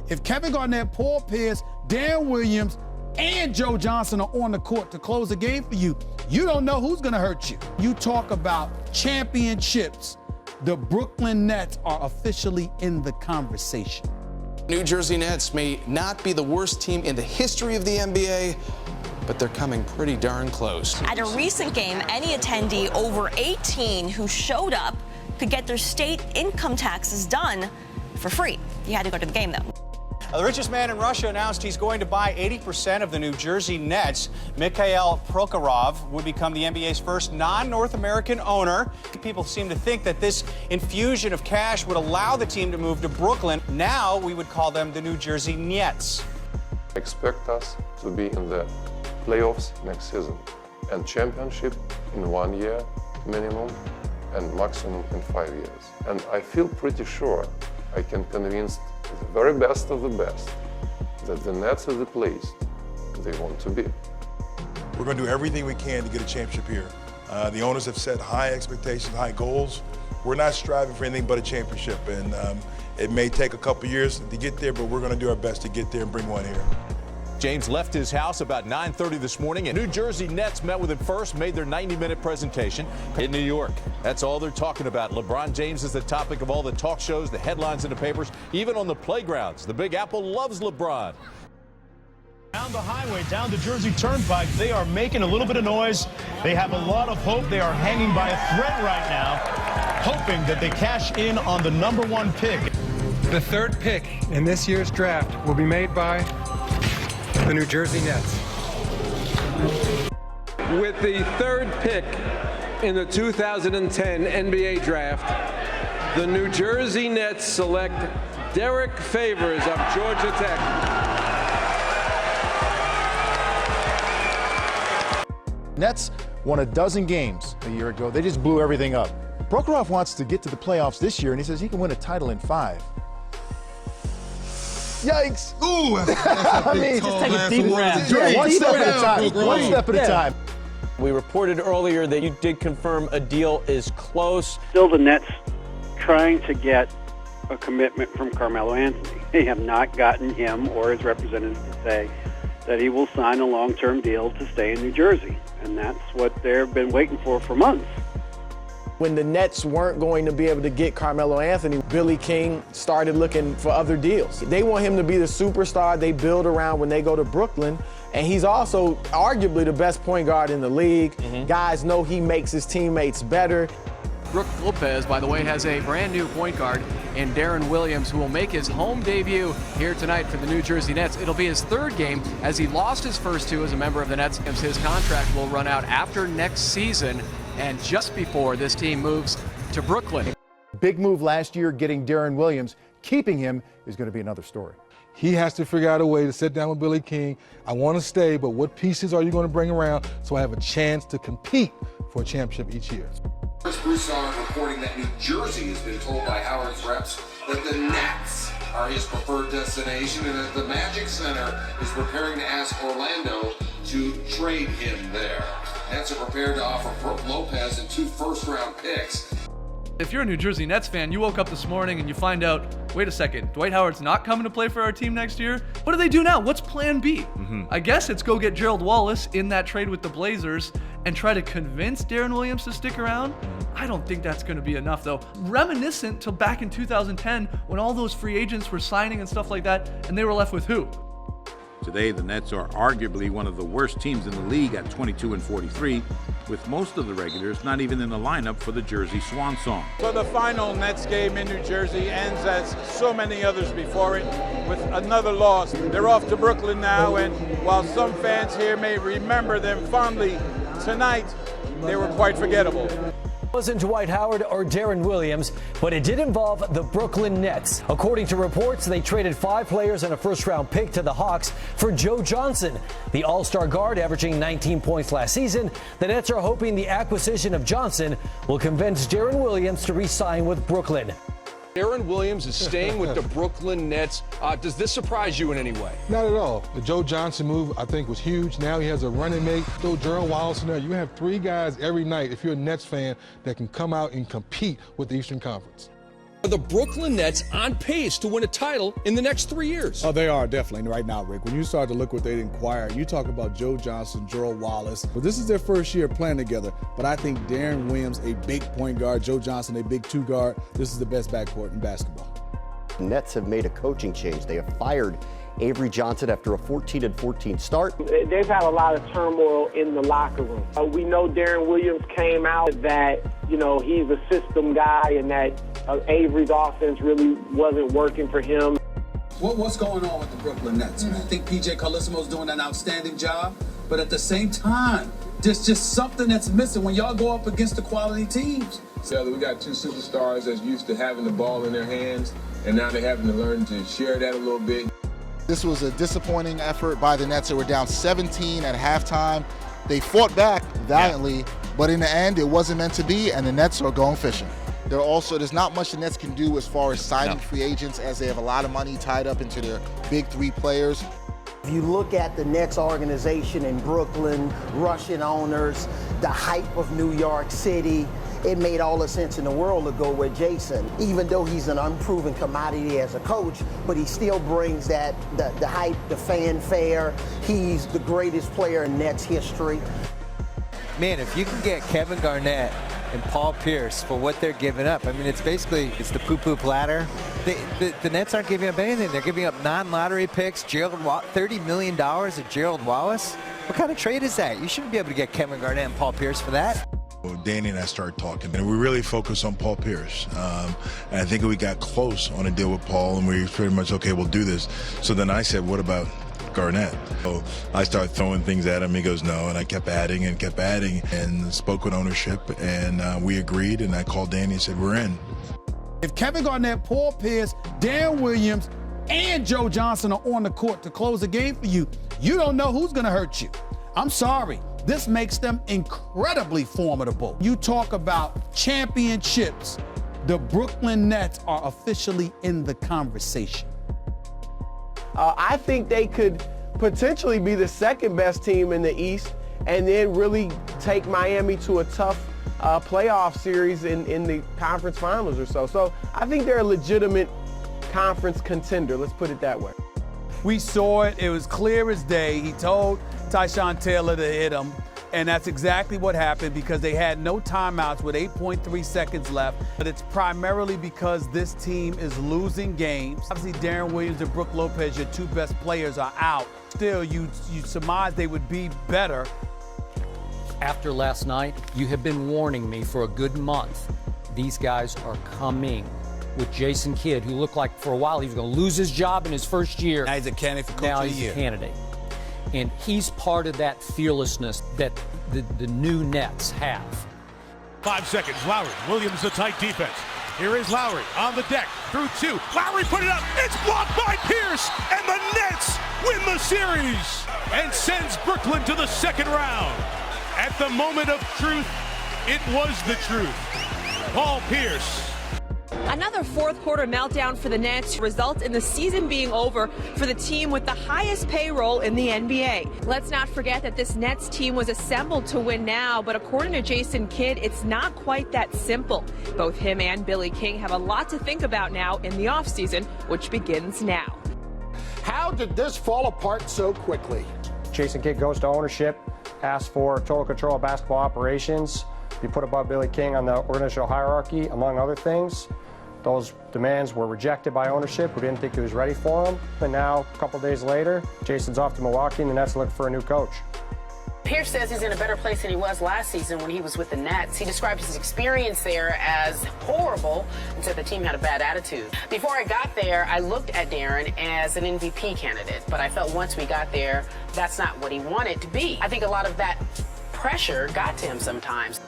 If Kevin Garnett, Paul Pierce, Deron Williams, and Joe Johnson are on the court to close the game for you, you don't know who's gonna hurt you. You talk about championships. The Brooklyn Nets are officially in the conversation. New Jersey Nets may not be the worst team in the history of the NBA, but they're coming pretty darn close. At a recent game, any attendee over 18 who showed up could get their state income taxes done for free. You had to go to the game, though. The richest man in Russia announced he's going to buy 80% of the New Jersey Nets. Mikhail Prokhorov would become the NBA's first non-North American owner. People seem to think that this infusion of cash would allow the team to move to Brooklyn. Now we would call them the New Jersey Nets. Expect us to be in the playoffs next season and championship in 1 year minimum and maximum in 5 years. And I feel pretty sure I can convince the very best of the best that the Nets are the place they want to be. We're going to do everything we can to get a championship here. The owners have set high expectations, high goals. We're not striving for anything but a championship, and it may take a couple years to get there, but we're going to do our best to get there and bring one here. James left his house about 9:30 this morning, and New Jersey Nets met with him first, made their 90-minute presentation in New York. That's all they're talking about. LeBron James is the topic of all the talk shows, the headlines in the papers, even on the playgrounds. The Big Apple loves LeBron. Down the highway, down the Jersey Turnpike, they are making a little bit of noise. They have a lot of hope. They are hanging by a thread right now, hoping that they cash in on the #1 pick. The third pick in this year's draft will be made by the New Jersey Nets. With the third pick in the 2010 NBA draft, the New Jersey Nets select Derek Favors of Georgia Tech. Nets won a dozen games a year ago. They just blew everything up. Prokhorov wants to get to the playoffs this year, and he says he can win a title in 5. Yikes! Ooh, that's a big just take a deep breath. One step at a time. One step at a time. We reported earlier that you did confirm a deal is close. Still, the Nets trying to get a commitment from Carmelo Anthony. They have not gotten him or his representatives to say that he will sign a long-term deal to stay in New Jersey, and that's what they've been waiting for months. When the Nets weren't going to be able to get Carmelo Anthony, Billy King started looking for other deals. They want him to be the superstar they build around when they go to Brooklyn, and he's also arguably the best point guard in the league. Guys know he makes his teammates better. Brook Lopez, by the way, has a brand new point guard in Deron Williams, who will make his home debut here tonight for the New Jersey Nets. It'll be his third game, as he lost his first 2 as a member of the Nets. His contract will run out after next season, and just before this team moves to Brooklyn. Big move last year, getting Deron Williams. Keeping him is going to be another story. He has to figure out a way to sit down with Billy King. I want to stay, but what pieces are you going to bring around so I have a chance to compete for a championship each year? Chris Broussard reporting that New Jersey has been told by Howard's reps that the Nets are his preferred destination, and that the Magic Center is preparing to ask Orlando to trade him there. Nets are prepared to offer Brook Lopez and 2 first-round picks. If you're a New Jersey Nets fan, you woke up this morning and you find out, wait a second, Dwight Howard's not coming to play for our team next year? What do they do now? What's plan B? I guess it's go get Gerald Wallace in that trade with the Blazers and try to convince Deron Williams to stick around. I don't think that's going to be enough, though. Reminiscent to back in 2010 when all those free agents were signing and stuff like that, and they were left with who? Today, the Nets are arguably one of the worst teams in the league at 22-43, with most of the regulars not even in the lineup for the Jersey Swan Song. So the final Nets game in New Jersey ends, as so many others before it, with another loss. They're off to Brooklyn now, and while some fans here may remember them fondly, tonight they were quite forgettable. It wasn't Dwight Howard or Deron Williams, but it did involve the Brooklyn Nets. According to reports, they traded 5 players and a first-round pick to the Hawks for Joe Johnson, the all-star guard averaging 19 points last season. The Nets are hoping the acquisition of Johnson will convince Deron Williams to re-sign with Brooklyn. Deron Williams is staying with the Brooklyn Nets. Does this surprise you in any way? Not at all. The Joe Johnson move, I think, was huge. Now he has a running mate. Throw Gerald Wallace in there. You have 3 guys every night, if you're a Nets fan, that can come out and compete with the Eastern Conference. Are the Brooklyn Nets on pace to win a title in the next 3 years? Oh, they are definitely right now, Rick. When you start to look what they acquired, you talk about Joe Johnson, Gerald Wallace. But this is their first year playing together. But I think Deron Williams, a big point guard, Joe Johnson, a big two guard. This is the best backcourt in basketball. The Nets have made a coaching change. They have fired Avery Johnson after a 14-14 start. They've had a lot of turmoil in the locker room. We know Deron Williams came out that, he's a system guy and that Avery's offense really wasn't working for him. What's going on with the Brooklyn Nets, man? I think P.J. Carlesimo's doing an outstanding job, but at the same time, there's just something that's missing when y'all go up against the quality teams. So we got two superstars that's used to having the ball in their hands, and now they're having to learn to share that a little bit. This was a disappointing effort by the Nets. They were down 17 at halftime. They fought back valiantly, but in the end, it wasn't meant to be, and the Nets are going fishing. There's not much the Nets can do as far as signing free agents, as they have a lot of money tied up into their big three players. If you look at the Nets organization in Brooklyn, Russian owners, the hype of New York City, it made all the sense in the world to go with Jason. Even though he's an unproven commodity as a coach, but he still brings the hype, the fanfare. He's the greatest player in Nets history. Man, if you can get Kevin Garnett and Paul Pierce for what they're giving up, I mean, it's the poo-poo platter. The Nets aren't giving up anything. They're giving up non-lottery picks, $30 million of Gerald Wallace. What kind of trade is that? You shouldn't be able to get Kevin Garnett and Paul Pierce for that. Danny and I started talking, and we really focused on Paul Pierce. And I think we got close on a deal with Paul, and we were pretty much, okay, we'll do this. So then I said, what about Garnett? So I started throwing things at him. He goes, no, and I kept adding and spoke with ownership, and we agreed, and I called Danny and said, we're in. If Kevin Garnett, Paul Pierce, Deron Williams, and Joe Johnson are on the court to close the game for you, you don't know who's going to hurt you. I'm sorry. This makes them incredibly formidable. You talk about championships. The Brooklyn Nets are officially in the conversation. I think they could potentially be the second best team in the East and then really take Miami to a tough playoff series in the conference finals or so. So I think they're a legitimate conference contender. Let's put it that way. We saw it. It was clear as day. He told Tyshawn Taylor to hit him, and that's exactly what happened because they had no timeouts with 8.3 seconds left. But it's primarily because this team is losing games. Obviously, Deron Williams and Brook Lopez, your two best players, are out. Still, you surmise they would be better. After last night, you have been warning me for a good month. These guys are coming. With Jason Kidd, who looked like for a while he was going to lose his job in his first year. Now he's a candidate for Coach of the Year. Now he's a candidate. And he's part of that fearlessness that the new Nets have. 5 seconds, Lowry. Williams, the tight defense. Here is Lowry on the deck, through two. Lowry put it up. It's blocked by Pierce, and the Nets win the series and sends Brooklyn to the second round. At the moment of truth, it was the truth. Paul Pierce. Another fourth quarter meltdown for the Nets results in the season being over for the team with the highest payroll in the NBA. Let's not forget that this Nets team was assembled to win now, but according to Jason Kidd, it's not quite that simple. Both him and Billy King have a lot to think about now in the offseason, which begins now. How did this fall apart so quickly? Jason Kidd goes to ownership, asks for total control of basketball operations, be put above Billy King on the organizational hierarchy, among other things. Those demands were rejected by ownership, who didn't think he was ready for them. And now, a couple days later, Jason's off to Milwaukee, and the Nets look for a new coach. Pierce says he's in a better place than he was last season when he was with the Nets. He describes his experience there as horrible and said the team had a bad attitude. Before I got there, I looked at Deron as an MVP candidate, but I felt once we got there, that's not what he wanted to be. I think a lot of that pressure got to him sometimes.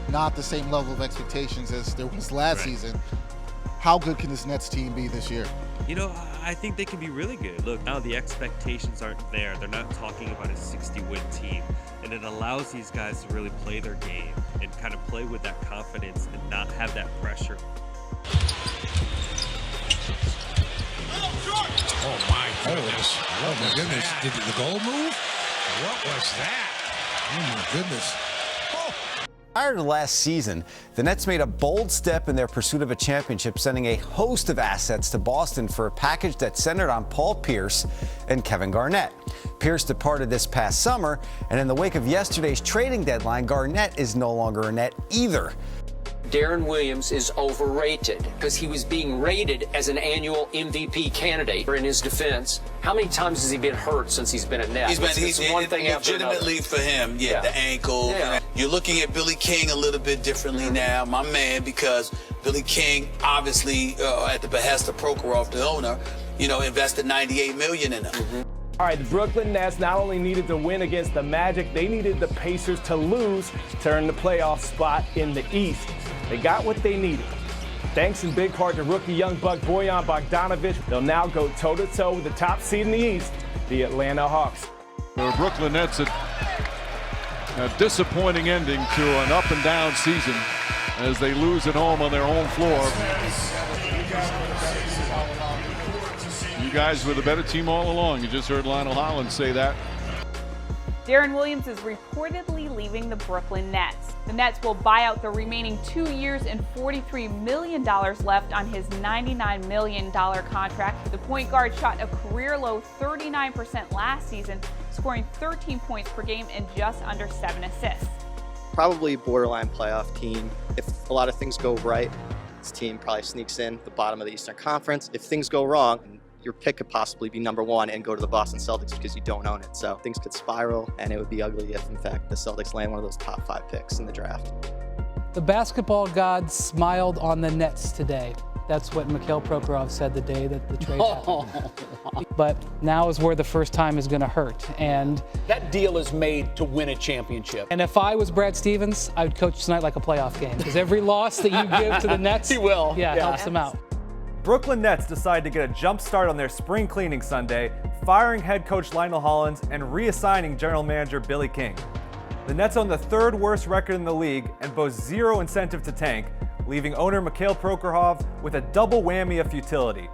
Not the same level of expectations as there was last season. How good can this Nets team be this year? You know, I think they can be really good. Look, now the expectations aren't there. They're not talking about a 60-win team. And it allows these guys to really play their game and kind of play with that confidence and not have that pressure. Oh, my goodness. Oh, my goodness. Did the goal move? What was that? Oh, my goodness. Prior to last season, the Nets made a bold step in their pursuit of a championship, sending a host of assets to Boston for a package that centered on Paul Pierce and Kevin Garnett. Pierce departed this past summer, and in the wake of yesterday's trading deadline, Garnett is no longer a Net either. Deron Williams is overrated because he was being rated as an annual MVP candidate. In his defense, how many times has he been hurt since he's been a Net? He's one thing legitimately for him. The ankle. Yeah. You're looking at Billy King a little bit differently now, my man, because Billy King, obviously, at the behest of Prokhorov, the owner, invested $98 million in him. All right, the Brooklyn Nets not only needed to win against the Magic, they needed the Pacers to lose to earn the playoff spot in the East. They got what they needed. Thanks in big part to rookie young buck Bojan Bogdanovic, they'll now go toe-to-toe with the top seed in the East, the Atlanta Hawks. The Brooklyn Nets, a disappointing ending to an up-and-down season as they lose at home on their home floor. You guys were the better team all along. You just heard Lionel Hollins say that. Deron Williams is reportedly leaving the Brooklyn Nets. The Nets will buy out the remaining 2 years and $43 million left on his $99 million contract. The point guard shot a career-low 39% last season, scoring 13 points per game and just under 7 assists. Probably borderline playoff team. If a lot of things go right, this team probably sneaks in the bottom of the Eastern Conference. If things go wrong, your pick could possibly be number one and go to the Boston Celtics because you don't own it. So things could spiral, and it would be ugly if, in fact, the Celtics land one of those top 5 picks in the draft. The basketball gods smiled on the Nets today. That's what Mikhail Prokhorov said the day that the trade happened. But now is where the first time is going to hurt. And that deal is made to win a championship. And if I was Brad Stevens, I would coach tonight like a playoff game, because every loss that you give to the Nets, he will. Yeah, helps them out. Brooklyn Nets decide to get a jump start on their spring cleaning Sunday, firing head coach Lionel Hollins and reassigning general manager Billy King. The Nets own the 3rd worst record in the league and boast zero incentive to tank, leaving owner Mikhail Prokhorov with a double whammy of futility.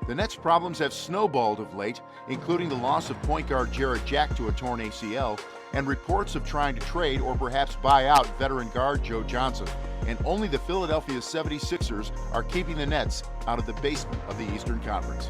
The Nets' problems have snowballed of late, including the loss of point guard Jarrett Jack to a torn ACL, and reports of trying to trade or perhaps buy out veteran guard Joe Johnson. And only the Philadelphia 76ers are keeping the Nets out of the basement of the Eastern Conference.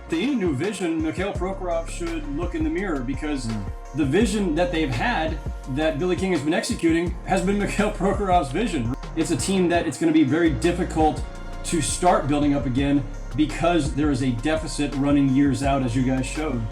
To any new vision, Mikhail Prokhorov should look in the mirror, because the vision that they've had, that Billy King has been executing, has been Mikhail Prokhorov's vision. It's a team that it's going to be very difficult to start building up again because there is a deficit running years out, as you guys showed.